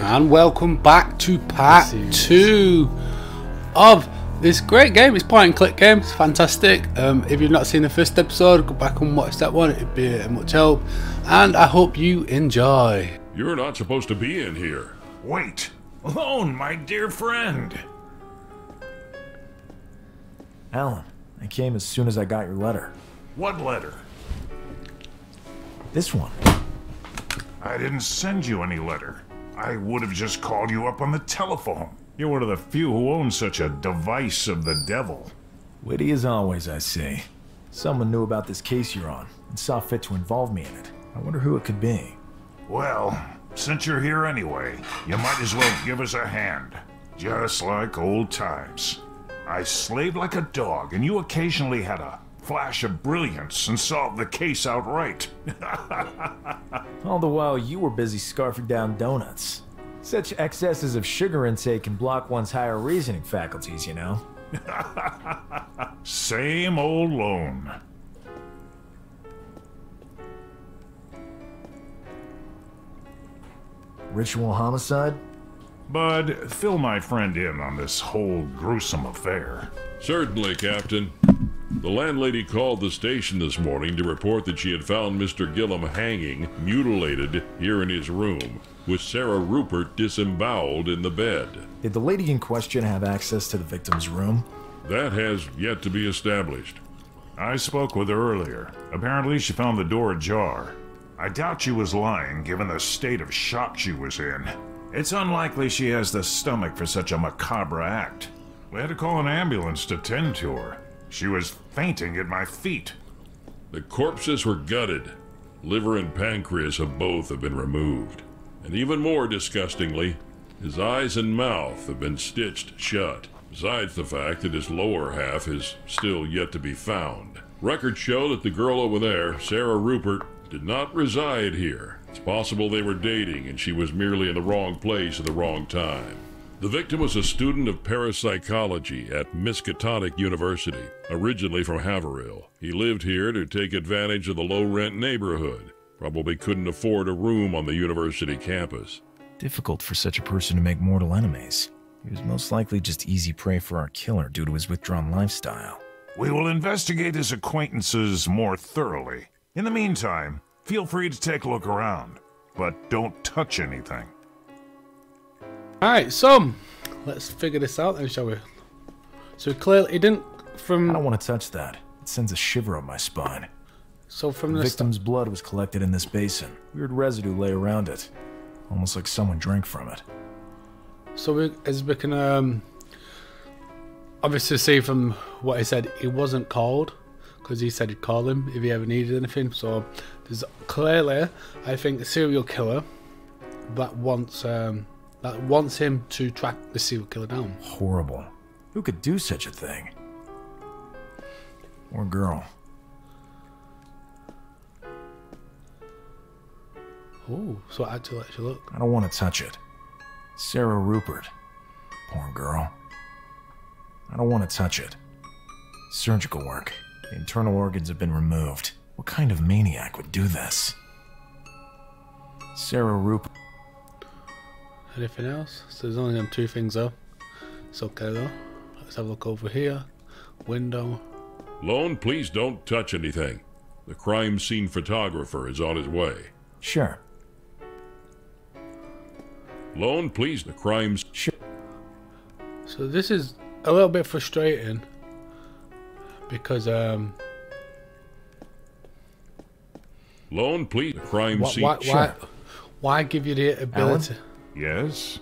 and welcome back to part 2 of this great game. It's point and click game, it's fantastic. If you've not seen the first episode, go back and watch that one, it'd be a much help, and I hope you enjoy. You're not supposed to be in here. Wait! Lone, my dear friend! Alan, I came as soon as I got your letter. What letter? This one. I didn't send you any letter. I would have just called you up on the telephone. You're one of the few who own such a device of the devil. Witty as always, I see. Someone knew about this case you're on and saw fit to involve me in it. I wonder who it could be. Well, since you're here anyway, you might as well give us a hand. Just like old times. I slaved like a dog, and you occasionally had a flash of brilliance and solved the case outright. All the while you were busy scarfing down donuts. Such excesses of sugar intake can block one's higher reasoning faculties, you know? Same old Lone. Ritual homicide? Bud, fill my friend in on this whole gruesome affair. Certainly, Captain. The landlady called the station this morning to report that she had found Mr. Gillum hanging, mutilated, here in his room, with Sarah Rupert disemboweled in the bed. Did the lady in question have access to the victim's room? That has yet to be established. I spoke with her earlier. Apparently she found the door ajar. I doubt she was lying, given the state of shock she was in. It's unlikely she has the stomach for such a macabre act. We had to call an ambulance to tend to her. She was fainting at my feet. The corpses were gutted. Liver and pancreas of both have been removed. And even more disgustingly, his eyes and mouth have been stitched shut, besides the fact that his lower half is still yet to be found. Records show that the girl over there, Sarah Rupert, did not reside here. It's possible they were dating and she was merely in the wrong place at the wrong time. The victim was a student of parapsychology at Miskatonic University, originally from Haverhill. He lived here to take advantage of the low-rent neighborhood. Probably couldn't afford a room on the university campus. Difficult for such a person to make mortal enemies. He was most likely just easy prey for our killer due to his withdrawn lifestyle. We will investigate his acquaintances more thoroughly. In the meantime, feel free to take a look around, but don't touch anything. Alright, so let's figure this out then, shall we? So clearly he didn't from... I don't want to touch that. It sends a shiver up my spine. So from the victim's blood was collected in this basin. Weird residue lay around it. Almost like someone drank from it. So we can obviously see from what he said, he wasn't called. Because he said he'd call him if he ever needed anything. So there's clearly, I think, a serial killer that wants him to track the serial killer down. Horrible. Who could do such a thing? Or girl. Oh, so I had to let you look. I don't want to touch it. Sarah Rupert. Poor girl. I don't want to touch it. Surgical work. The internal organs have been removed. What kind of maniac would do this? Sarah Rupert. Anything else? So there's only them two things though. It's okay though. Let's have a look over here. Window. Lone, please don't touch anything. The crime scene photographer is on his way. Sure. Lone, please, the crime's... Sure. So this is a little bit frustrating. Because, Lone, please, the crime scene... Why give you the ability... Alan? Yes?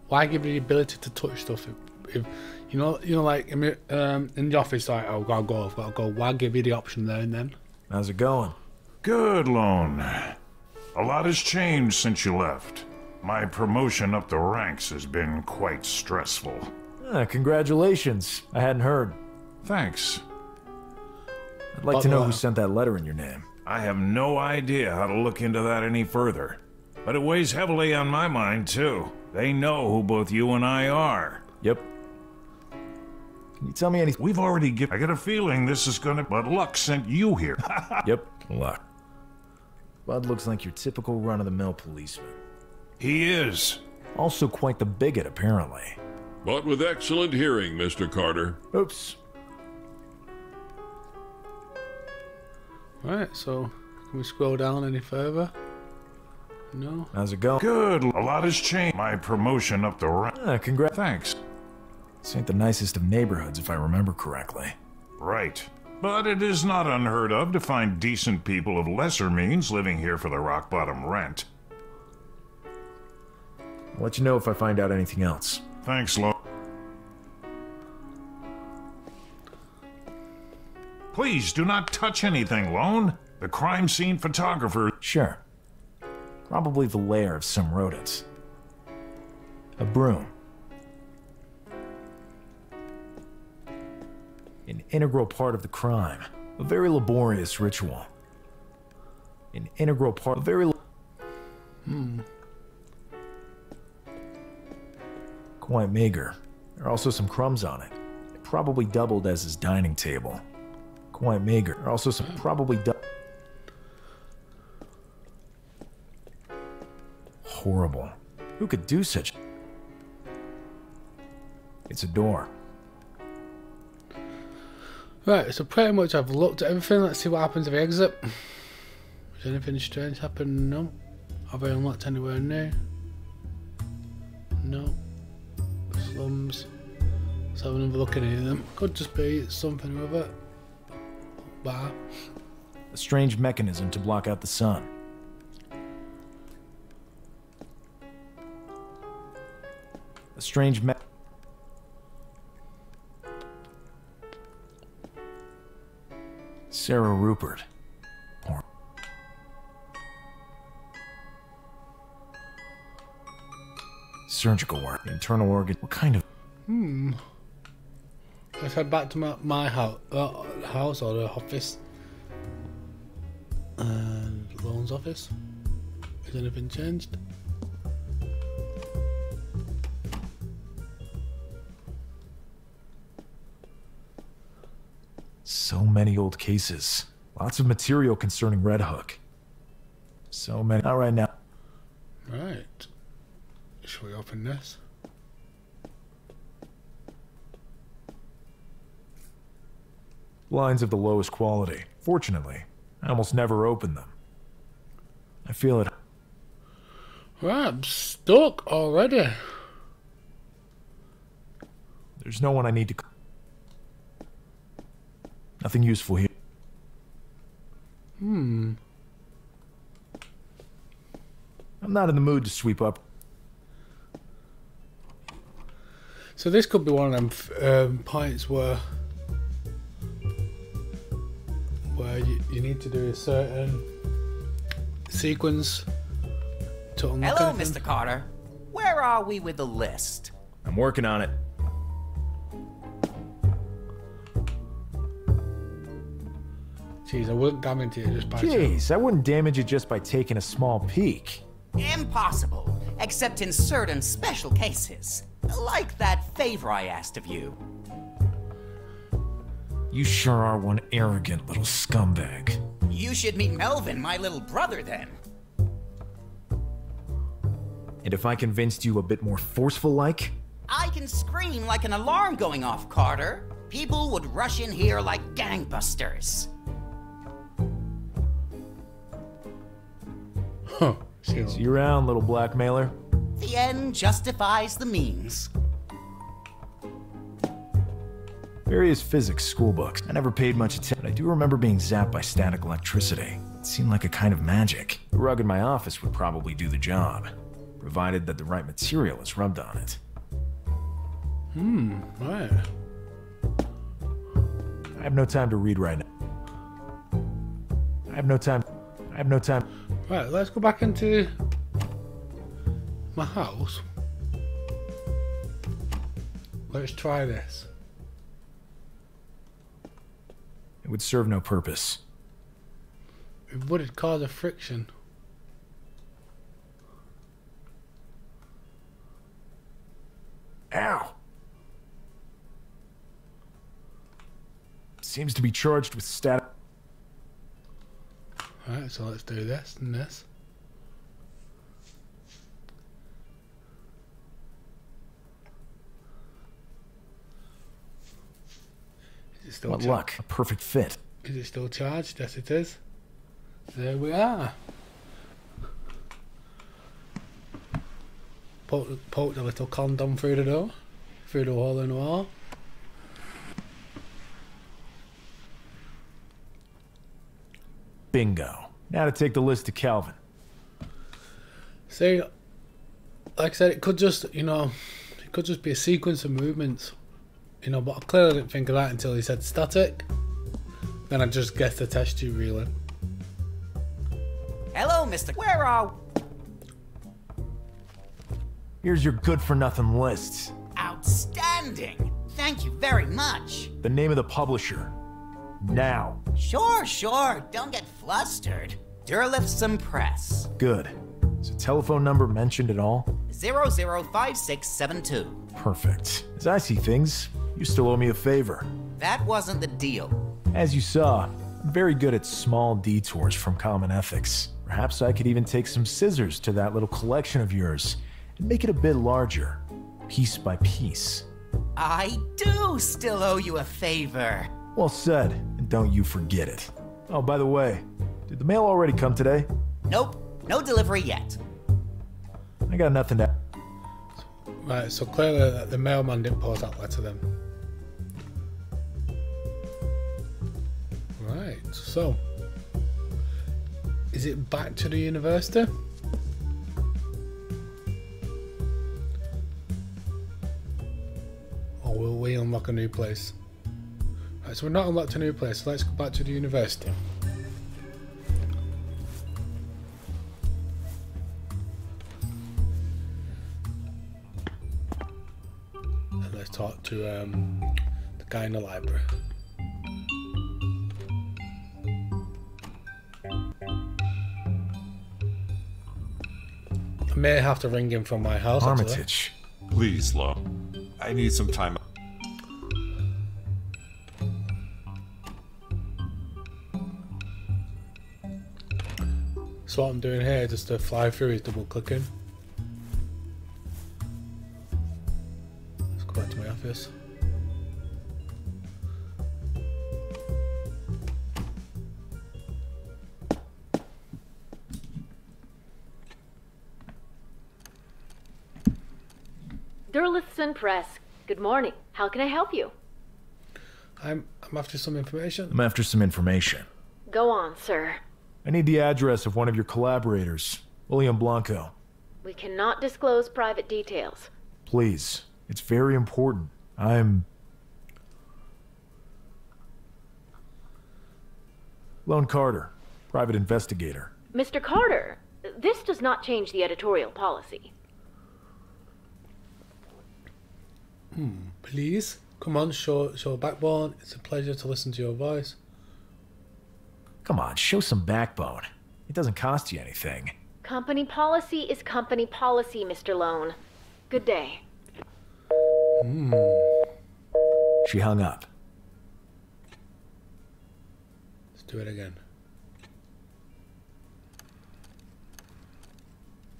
Why give you the ability to touch stuff? If you know, like in the office, like, oh, I've got to go. Why give you the option there and then? How's it going? Good, Lone. A lot has changed since you left. My promotion up the ranks has been quite stressful. Congratulations. I hadn't heard. Thanks. I'd like to know who sent that letter in your name. I have no idea how to look into that any further. But it weighs heavily on my mind, too. They know who both you and I are. Yep. Can you tell me anything? We've already I get a feeling this is gonna... But luck sent you here. Yep, luck. Bud looks like your typical run-of-the-mill policeman. He is. Also quite the bigot, apparently. But with excellent hearing, Mr. Carter. Oops. Right, so can we scroll down any further? No. How's it going? Good. A lot has changed. My promotion up the rank. Congrats. Thanks. This ain't the nicest of neighborhoods, if I remember correctly. Right. But it is not unheard of to find decent people of lesser means living here for the rock-bottom rent. I'll let you know if I find out anything else. Thanks, Lone. Please do not touch anything, Lone. The crime scene photographer. Sure. Probably the lair of some rodents. A broom. An integral part of the crime. A very laborious ritual. An integral part. A very. Quite meager. There are also some crumbs on it. It probably doubled as his dining table. Quite meager. There are also some probably. Horrible. Who could do such? It's a door. Right, so pretty much I've looked at everything. Let's see what happens if I exit. Has anything strange happened? No. Have I unlocked anywhere new? No. Slums. Let's have another look at any of them. Could just be something with it. Bar. A strange mechanism to block out the sun. A strange Sarah Rupert. Poor. Surgical work. Internal organ. What kind of... Let's head back to my house or the office. And Lone's office. Has anything changed? So many old cases. Lots of material concerning Red Hook. So many. Not right now. Right. Shall we open this? Blinds of the lowest quality. Fortunately, I almost never open them. I feel it. Right, I'm stuck already. There's no one I need to... Nothing useful here. I'm not in the mood to sweep up. So this could be one of them points where you need to do a certain sequence to unlock Hello, anything. Mr. Carter. Where are we with the list? I'm working on it. Jeez, I wouldn't damage it just by Jeez, I wouldn't damage it just by taking a small peek. Impossible, except in certain special cases. Like that favor I asked of you. You sure are one arrogant little scumbag. You should meet Melvin, my little brother, then. And if I convinced you a bit more forceful-like? I can scream like an alarm going off, Carter. People would rush in here like gangbusters. Huh. See you around, little blackmailer. The end justifies the means. Various physics schoolbooks. I never paid much attention, but I do remember being zapped by static electricity. It seemed like a kind of magic. The rug in my office would probably do the job, provided that the right material is rubbed on it. Right. I have no time to read right now. I have no time. Right, let's go back into my house. Let's try this. It would serve no purpose. It would cause a friction. Ow! Seems to be charged with static. Right, so let's do this and this. still What luck. A perfect fit. Is it still charged? Yes, it is. There we are. Poke the little condom through the door. Through the hole in the wall. Bingo. Now to take the list to Calvin. See, like I said, it could just, you know, it could just be a sequence of movements. You know, but I clearly didn't think of that until he said static. Then I just guessed the test tube reeling. Hello, Mr. Where are... Here's your good-for-nothing lists. Outstanding! Thank you very much. The name of the publisher. Now. Sure. Don't get flustered. Derlithson Press. Good. Is a telephone number mentioned at all? 005672. Perfect. As I see things, you still owe me a favor. That wasn't the deal. As you saw, I'm very good at small detours from common ethics. Perhaps I could even take some scissors to that little collection of yours and make it a bit larger, piece by piece. I do still owe you a favor. Well said, and don't you forget it. Oh, by the way, did the mail already come today? Nope, no delivery yet. I got nothing to... Right, so clearly the mailman didn't post that letter then. Right, so... Is it back to the university? Or will we unlock a new place? Right, so we're not unlocked a new place, so let's go back to the university. And let's talk to the guy in the library. I may have to ring him from my house. Armitage. Please, Lo. I need some time. So what I'm doing here, just to fly through, is double clicking. Let's go back to my office. Derlithson Press. Good morning. How can I help you? I'm after some information. I'm after some information. Go on, sir. I need the address of one of your collaborators, William Blanco. We cannot disclose private details. Please. It's very important. I'm... Lone Carter, private investigator. Mr. Carter, this does not change the editorial policy. Please, come on, show backbone. It's a pleasure to listen to your voice. Come on, show some backbone. It doesn't cost you anything. Company policy is company policy, Mr. Lone. Good day. She hung up. Let's do it again.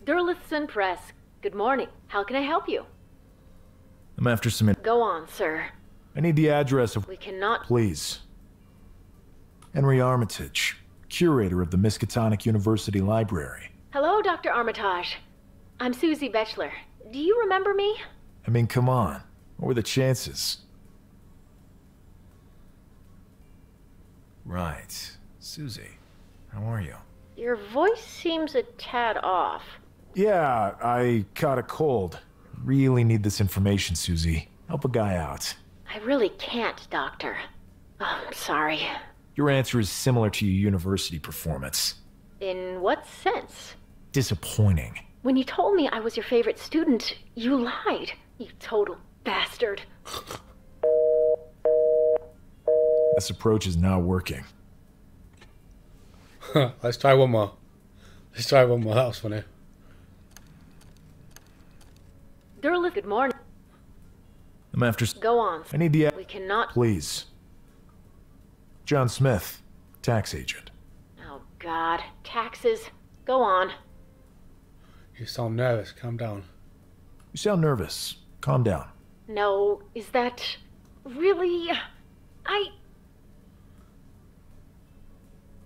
Derlithson Press. Good morning. How can I help you? I'm after some... Go on, sir. I need the address of... We cannot... Please. Henry Armitage, curator of the Miskatonic University Library. Hello, Dr. Armitage. I'm Susie Betchler. Do you remember me? I mean, come on. What were the chances? Right. Susie, how are you? Your voice seems a tad off. Yeah, I caught a cold. Really need this information, Susie. Help a guy out. I really can't, Doctor. Oh, I'm sorry. Your answer is similar to your university performance. In what sense? Disappointing. When you told me I was your favorite student, you lied. You total bastard. This approach is not working. Let's try one more. That was funny. Derlith, good morning. I'm after... Go on. I need the... We cannot... Please. John Smith, tax agent. Oh, God. Taxes. Go on. You sound nervous. Calm down. You sound nervous. Calm down. No, is that... Really?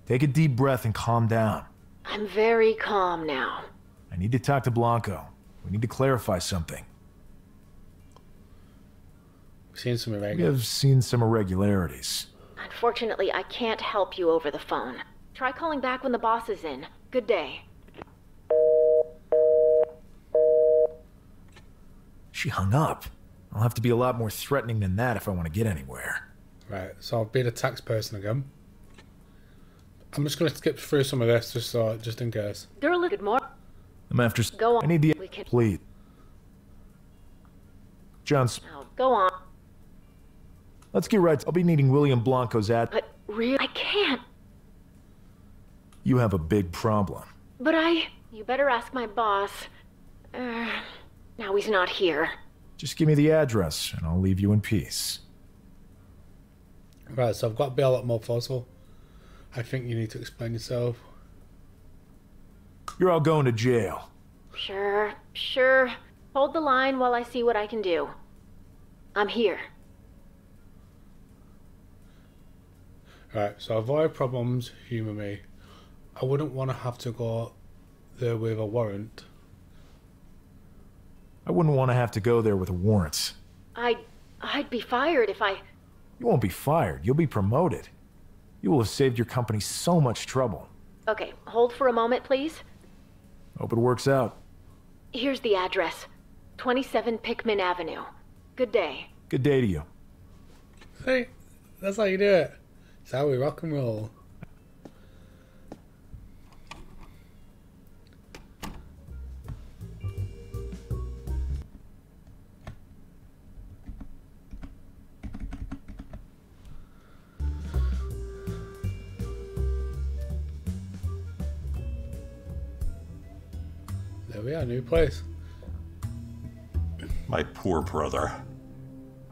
Take a deep breath and calm down. I'm very calm now. I need to talk to Blanco. We need to clarify something. We've seen some We irregularities. have seen some irregularities. Unfortunately, I can't help you over the phone. Try calling back when the boss is in. Good day. She hung up. I'll have to be a lot more threatening than that if I want to get anywhere. Right, so I'll be the tax person again. I'm just going to skip through some of this just in case. Durla, good morning. I'm after... Go on. I need the... We can... Please. John's... Oh, go on. Let's get right. I'll be needing William Blanco's ad... But really, I can't. You have a big problem. But you better ask my boss. Now he's not here. Just give me the address, and I'll leave you in peace. Right, so I've got to be a lot more forceful. I think you need to explain yourself. You're all going to jail. Sure. Hold the line while I see what I can do. I'm here. Right, so avoid problems, humour me. I wouldn't want to have to go there with a warrant. I wouldn't want to have to go there with a warrant. I'd be fired if I... You won't be fired. You'll be promoted. You will have saved your company so much trouble. Okay, hold for a moment, please. Hope it works out. Here's the address. 27 Pickman Avenue. Good day. Good day to you. Hey, that's how you do it. It's how we rock and roll. There we are, new place. My poor brother.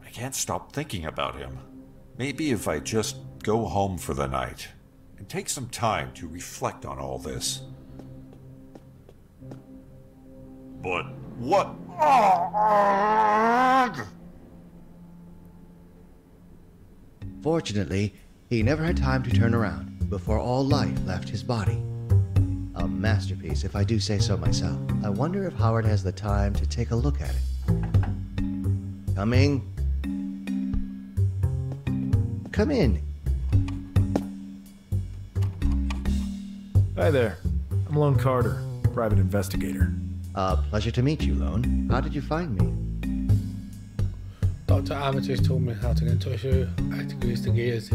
I can't stop thinking about him. Maybe if I just go home for the night and take some time to reflect on all this. But what? Fortunately, he never had time to turn around before all life left his body. A masterpiece, if I do say so myself. I wonder if Howard has the time to take a look at it. Coming. Come in. Hi there. I'm Lone Carter, private investigator. Pleasure to meet you, Lone. How did you find me? Dr. Armitage told me how to get in touch with you. I had to grease the gears.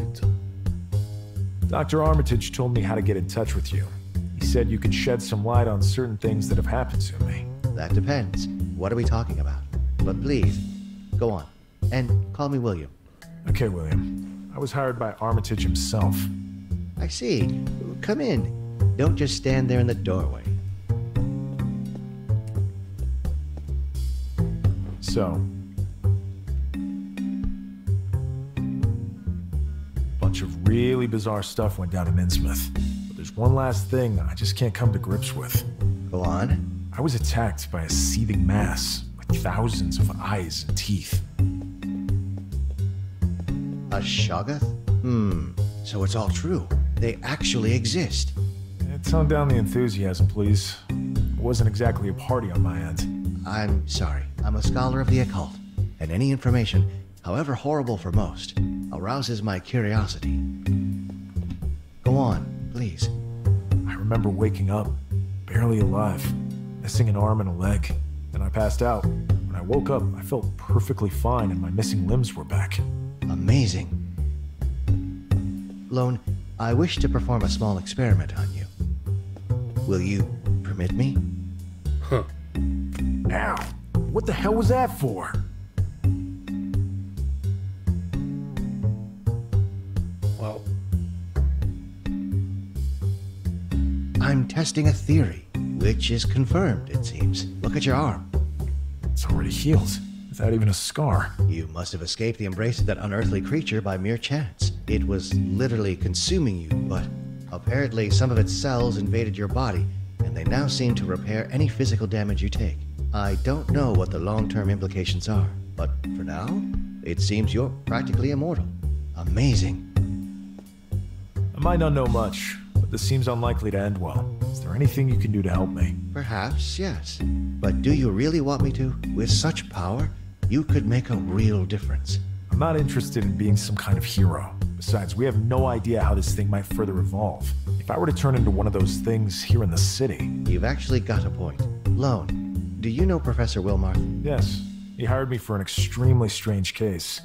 Dr. Armitage told me how to get in touch with you. He said you could shed some light on certain things that have happened to me. That depends. What are we talking about? But please, go on. And call me William. Okay, William. I was hired by Armitage himself. I see. Come in. Don't just stand there in the doorway. So, bunch of really bizarre stuff went down in Innsmouth. But there's one last thing I just can't come to grips with. Go on. I was attacked by a seething mass with thousands of eyes and teeth. A Shoggoth? So it's all true. They actually exist. Tone down the enthusiasm, please. It wasn't exactly a party on my end. I'm sorry. I'm a scholar of the occult, and any information, however horrible for most, arouses my curiosity. Go on, please. I remember waking up, barely alive, missing an arm and a leg. Then I passed out. When I woke up, I felt perfectly fine and my missing limbs were back. Amazing. Lone, I wish to perform a small experiment on you. Will you permit me? Huh. Ow! What the hell was that for? Well, I'm testing a theory, which is confirmed, it seems. Look at your arm. It's already healed, without even a scar. You must have escaped the embrace of that unearthly creature by mere chance. It was literally consuming you, but apparently some of its cells invaded your body, and they now seem to repair any physical damage you take. I don't know what the long-term implications are, but for now, it seems you're practically immortal. Amazing. I might not know much, but this seems unlikely to end well. Is there anything you can do to help me? Perhaps, yes. But do you really want me to? With such power, you could make a real difference. I'm not interested in being some kind of hero. Besides, we have no idea how this thing might further evolve. If I were to turn into one of those things here in the city... You've actually got a point. Lone, do you know Professor Wilmarth? Yes. He hired me for an extremely strange case.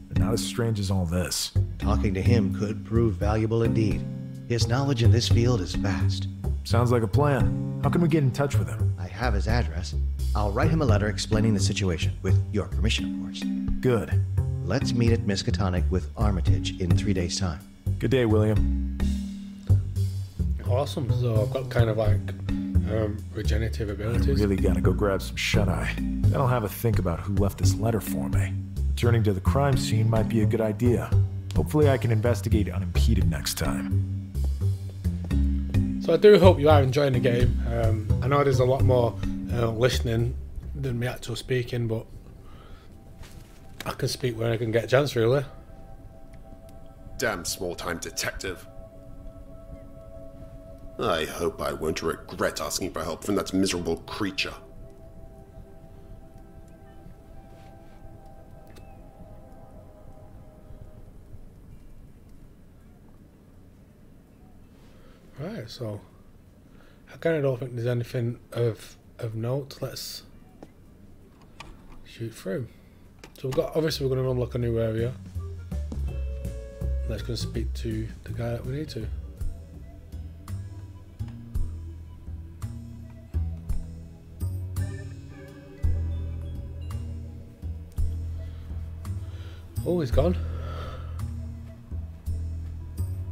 But not as strange as all this. Talking to him could prove valuable indeed. His knowledge in this field is vast. Sounds like a plan. How can we get in touch with him? I have his address. I'll write him a letter explaining the situation, with your permission, of course. Good. Let's meet at Miskatonic with Armitage in 3 days' time. Good day, William. Awesome. So I've got kind of like regenerative abilities. I really gotta go grab some shut-eye. Then I'll have a think about who left this letter for me. Returning to the crime scene might be a good idea. Hopefully I can investigate unimpeded next time. So I do hope you are enjoying the game. I know there's a lot more listening than me actual speaking, but I can speak when I can get a chance, really. Damn small-time detective. I hope I won't regret asking for help from that miserable creature. Right, so I kind of don't think there's anything of note. Let's shoot through. So obviously we're going to unlock a new area. Let's go speak to the guy that we need to. Oh, he's gone.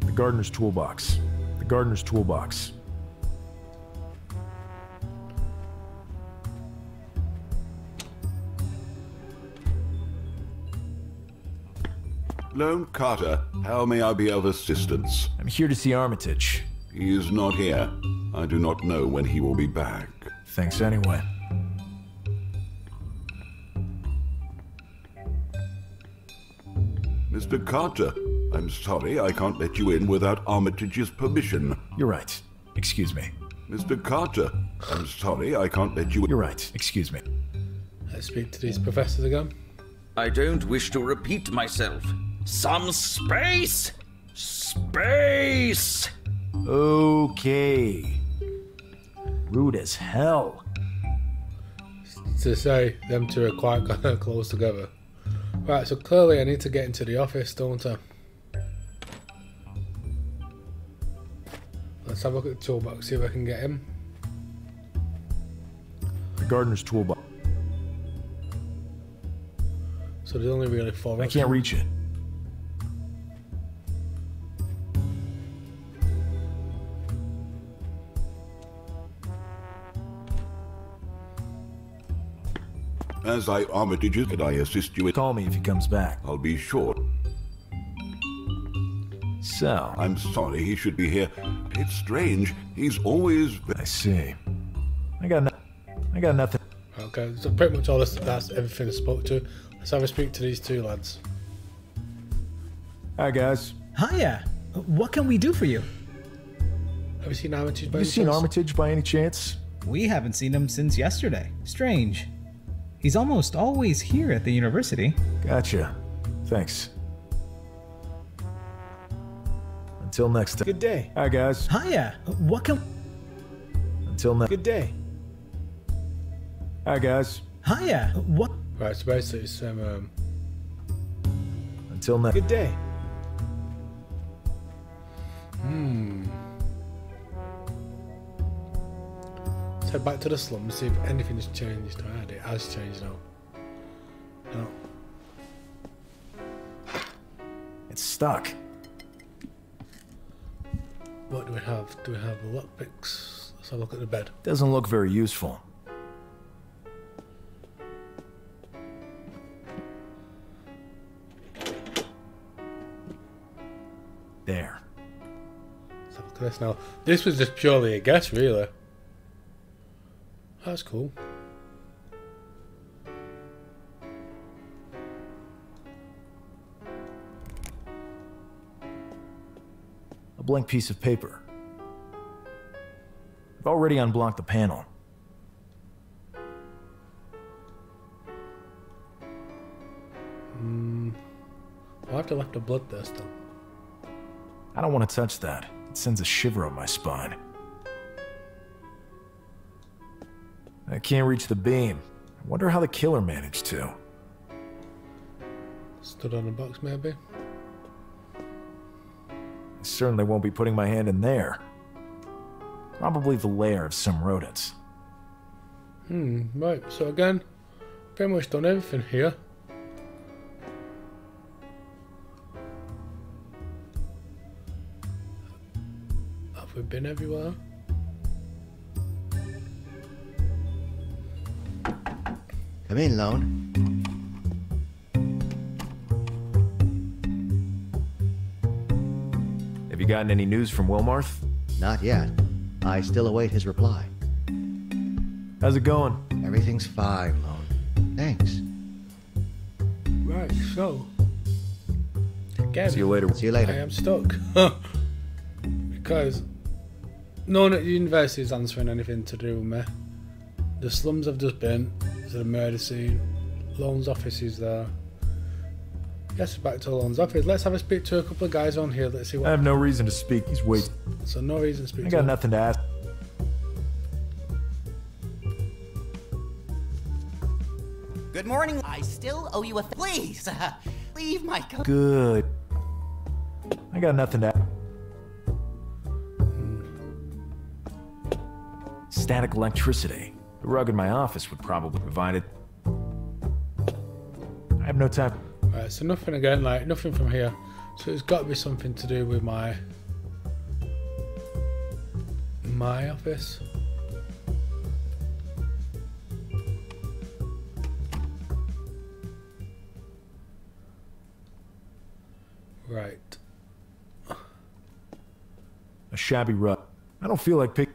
The gardener's toolbox. The gardener's toolbox. Lone Carter, how may I be of assistance? I'm here to see Armitage. He is not here. I do not know when he will be back. Thanks anyway. Mr. Carter, I'm sorry I can't let you in without Armitage's permission. You're right. Excuse me. Mr. Carter, I'm sorry I can't let you in. You're right. Excuse me. Let's speak to these professors again. I don't wish to repeat myself. Some space! Space! Okay. Rude as hell. To say them two are quite close together. Right, so clearly I need to get into the office, don't I? Let's have a look at the toolbox, see if I can get him. The gardener's toolbox. So there's only really 4 of us. I can't reach it. As I Armitage, could I assist you? Call me if he comes back. I'll be sure. So... I'm sorry he should be here. It's strange. He's always... I see. I got nothing. Okay, so pretty much all this, that's everything I spoke to. Let's have a speak to these two lads. Hi, guys. Hiya. What can we do for you? Have you seen Armitage by any chance? Have you seen Armitage by any chance? We haven't seen him since yesterday. Strange. He's almost always here at the university. Gotcha. Thanks. Until next time. Good day. Hi, guys. Hiya. What can... Until next... Good day. Hi, guys. Hiya. What... Right, so basically it's Until next... Good day. Let's head back to the slum and see if anything's changed. Right, it has changed now. No. It's stuck. What do we have? Do we have lockpicks? Let's have a look at the bed. Doesn't look very useful. There. Let's have a look at this now. This was just purely a guess, really. That's cool. A blank piece of paper. I've already unblocked the panel. I'll have to left a bloodthirster. I don't want to touch that. It sends a shiver up my spine. I can't reach the beam. I wonder how the killer managed to. Stood on a box, maybe? I certainly won't be putting my hand in there. Probably the lair of some rodents. Right. So again, pretty much done everything here. Have we been everywhere? Come in, Lone. Have you gotten any news from Wilmarth? Not yet. I still await his reply. How's it going? Everything's fine, Lone. Thanks. Right, so again, See you later. See you later. I am stuck. Because no one at the university is answering anything to do with me. The slums have just been. There's a murder scene. Lone's office is there. Yes, back to Lone's office. Let's have a speak to a couple of guys on here. Let's see what. I have no reason to speak. He's waiting. So no reason to speak. I to got him. nothing to ask. Good morning. I still owe you a please. Leave my Good. I got nothing to ask. Static electricity. The rug in my office would probably provide it. I have no time. Right, so nothing again, like nothing from here. So it's got to be something to do with my office. Right. A shabby rug. I don't feel like picking.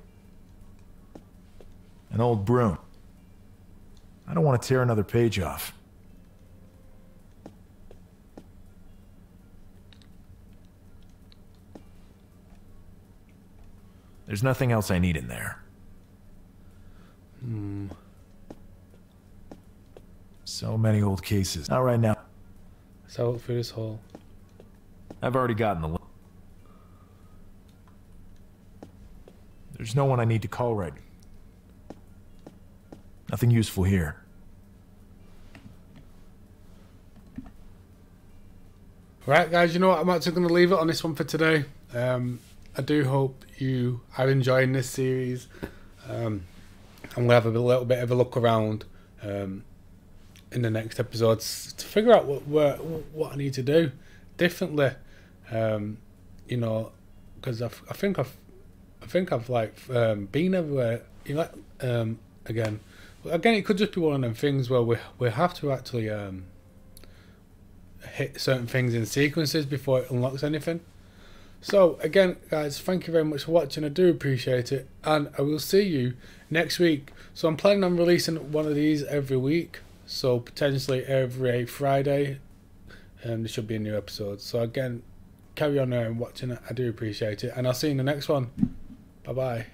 An old broom. I don't want to tear another page off. There's nothing else I need in there. So many old cases. Not right now. Let's have a look through this hole. I've already gotten the. There's no one I need to call right now. Nothing useful here. Right, guys, you know what? I'm actually going to leave it on this one for today. I do hope you are enjoying this series. I'm going to have a little bit of a look around in the next episodes to figure out what I need to do differently. You know, because I think I've like been everywhere. You know, again, it could just be one of them things where we have to actually hit certain things in sequences before it unlocks anything. So again, guys, thank you very much for watching. I do appreciate it, and I will see you next week. So I'm planning on releasing one of these every week, so potentially every Friday, and there should be a new episode. So again, carry on there and watching it. I do appreciate it, and I'll see you in the next one. Bye bye.